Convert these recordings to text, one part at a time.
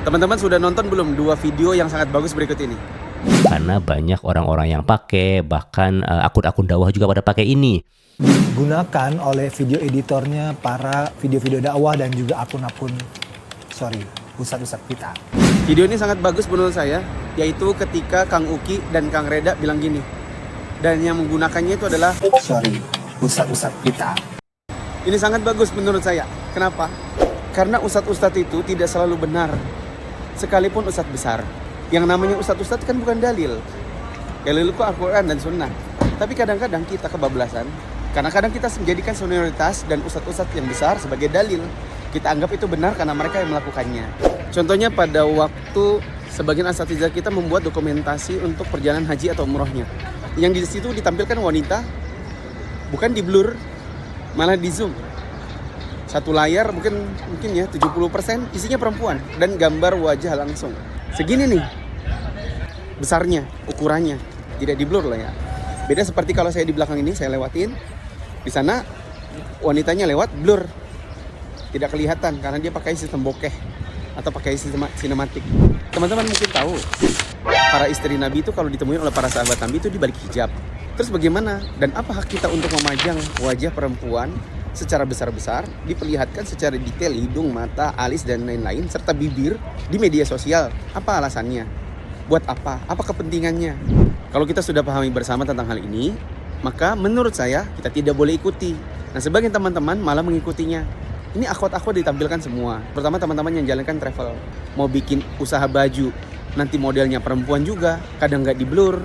Teman-teman sudah nonton belum 2 video yang sangat bagus berikut ini? Karena banyak orang-orang yang pakai, bahkan akun-akun dakwah juga pada pakai ini. Digunakan oleh video editornya para video-video dakwah dan juga akun-akun, ustadz-ustadz kita. Video ini sangat bagus menurut saya, yaitu ketika Kang Uki dan Kang Reda bilang gini. Dan yang menggunakannya itu adalah ustadz-ustadz kita. ini sangat bagus menurut saya. Kenapa? Karena ustadz-ustadz itu tidak selalu benar. Sekalipun ustadz besar. Yang namanya ustadz-ustadz kan bukan dalil. Dalil itu Al-Quran dan Sunnah. Tapi kadang-kadang kita kebablasan. Karena kadang kita menjadikan senioritas dan ustadz-ustadz yang besar sebagai dalil. Kita anggap itu benar karena mereka yang melakukannya. Contohnya pada waktu sebagian asatidzah kita membuat dokumentasi untuk perjalanan haji atau umrohnya. Yang di situ ditampilkan wanita, bukan di blur, malah di zoom. Satu layar mungkin ya 70% isinya perempuan dan gambar wajah langsung. Segini nih besarnya, ukurannya, tidak di blur lah ya. Beda seperti kalau saya di belakang ini saya lewatin, di sana wanitanya lewat blur, tidak kelihatan karena dia pakai sistem bokeh atau pakai sistem sinematik. Teman-teman mungkin tahu para istri Nabi itu kalau ditemui oleh para sahabat Nabi itu di balik hijab. Terus bagaimana dan apa hak kita untuk memajang wajah perempuan secara besar-besar, diperlihatkan secara detail hidung, mata, alis, dan lain-lain, serta bibir di media sosial? Apa alasannya? Buat apa? Apa kepentingannya? Kalau kita sudah pahami bersama tentang hal ini, maka menurut saya kita tidak boleh ikuti. Nah, sebagian teman-teman malah mengikutinya. Ini akhwat-akhwat ditampilkan semua. Pertama teman-teman yang jalankan travel, mau bikin usaha baju, nanti modelnya perempuan juga, kadang nggak di blur.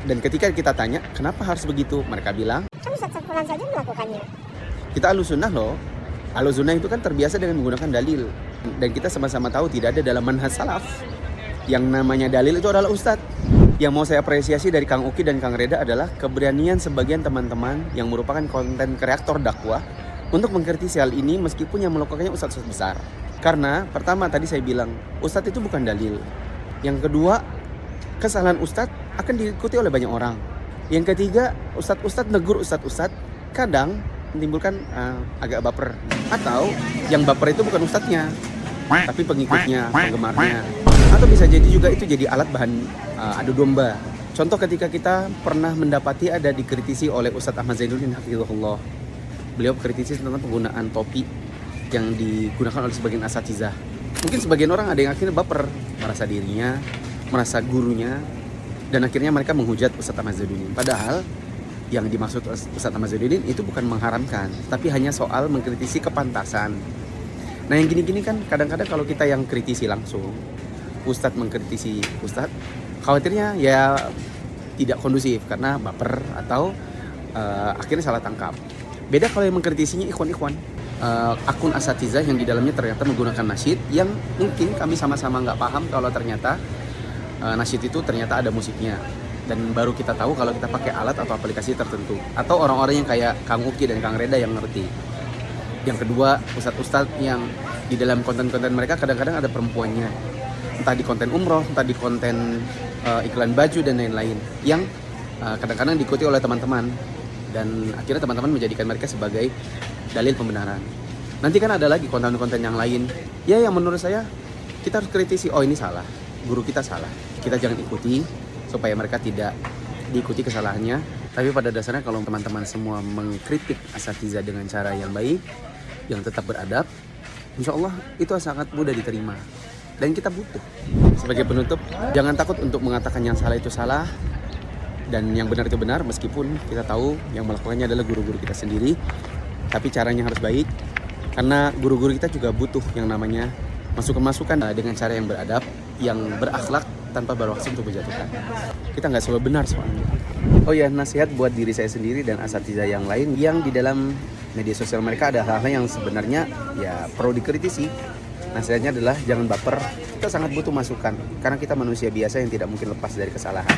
Dan ketika kita tanya, kenapa harus begitu? Mereka bilang, kan Ustadz Safulan saja melakukannya. kita Ahlussunnah loh. Ahlussunnah itu kan terbiasa dengan menggunakan dalil. Dan kita sama-sama tahu tidak ada dalam manhaj salaf yang namanya dalil itu adalah ustadz. Yang mau saya apresiasi dari Kang Uki dan Kang Reda adalah keberanian sebagian teman-teman yang merupakan konten kreator dakwah untuk mengkritisi hal ini meskipun yang melakukannya ustadz besar. Karena pertama tadi saya bilang, ustadz itu bukan dalil. Yang kedua, kesalahan ustadz akan diikuti oleh banyak orang. Yang ketiga, ustadz negur ustadz kadang menimbulkan agak baper. Atau yang baper itu bukan ustadznya, tapi pengikutnya, penggemarnya. Atau bisa jadi juga itu jadi alat bahan adu domba. Contoh ketika kita pernah mendapati ada dikritisi oleh Ustadz Ahmad Zainuddin Hafizahullah. Beliau kritisi tentang penggunaan topi yang digunakan oleh sebagian asatidzah. Mungkin sebagian orang ada yang akhirnya baper, merasa dirinya, merasa gurunya, dan akhirnya mereka menghujat Ustadz Ahmad Zainuddin. Padahal yang dimaksud Ustadz Ahmad Zainuddin itu bukan mengharamkan, tapi hanya soal mengkritisi kepantasan. Nah yang gini-gini kan kadang-kadang kalau kita yang kritisi langsung, Ustadz mengkritisi Ustadz, khawatirnya ya tidak kondusif karena baper atau akhirnya salah tangkap. Beda kalau yang mengkritisinya ikhwan-ikhwan, akun asatidzah yang di dalamnya ternyata menggunakan nasyid yang mungkin kami sama-sama nggak paham kalau ternyata nasyid itu ternyata ada musiknya. Dan baru kita tahu kalau kita pakai alat atau aplikasi tertentu. Atau orang-orang yang kayak Kang Uki dan Kang Reda yang ngerti. Yang kedua, ustadz-ustadz yang di dalam konten-konten mereka kadang-kadang ada perempuannya. Entah di konten umroh, entah di konten iklan baju dan lain-lain. Yang kadang-kadang diikuti oleh teman-teman. Dan akhirnya teman-teman menjadikan mereka sebagai dalil pembenaran. Nanti kan ada lagi konten-konten yang lain. Ya yang menurut saya kita harus kritisi, oh ini salah, guru kita salah. Kita jangan ikuti supaya mereka tidak diikuti kesalahannya. Tapi pada dasarnya kalau teman-teman semua mengkritik asatidzah dengan cara yang baik, yang tetap beradab, insya Allah itu sangat mudah diterima. Dan kita butuh. Sebagai penutup, jangan takut untuk mengatakan yang salah itu salah dan yang benar itu benar, meskipun kita tahu yang melakukannya adalah guru-guru kita sendiri. Tapi caranya harus baik, karena guru-guru kita juga butuh yang namanya masukan-masukan dengan cara yang beradab, yang berakhlak, tanpa bermaksud untuk menjatuhkan. Kita nggak selalu benar soalnya. Oh ya, nasihat buat diri saya sendiri dan asatidzah yang lain yang di dalam media sosial mereka ada hal-hal yang sebenarnya ya perlu dikritisi. Nasihatnya adalah jangan baper. Kita sangat butuh masukan karena kita manusia biasa yang tidak mungkin lepas dari kesalahan.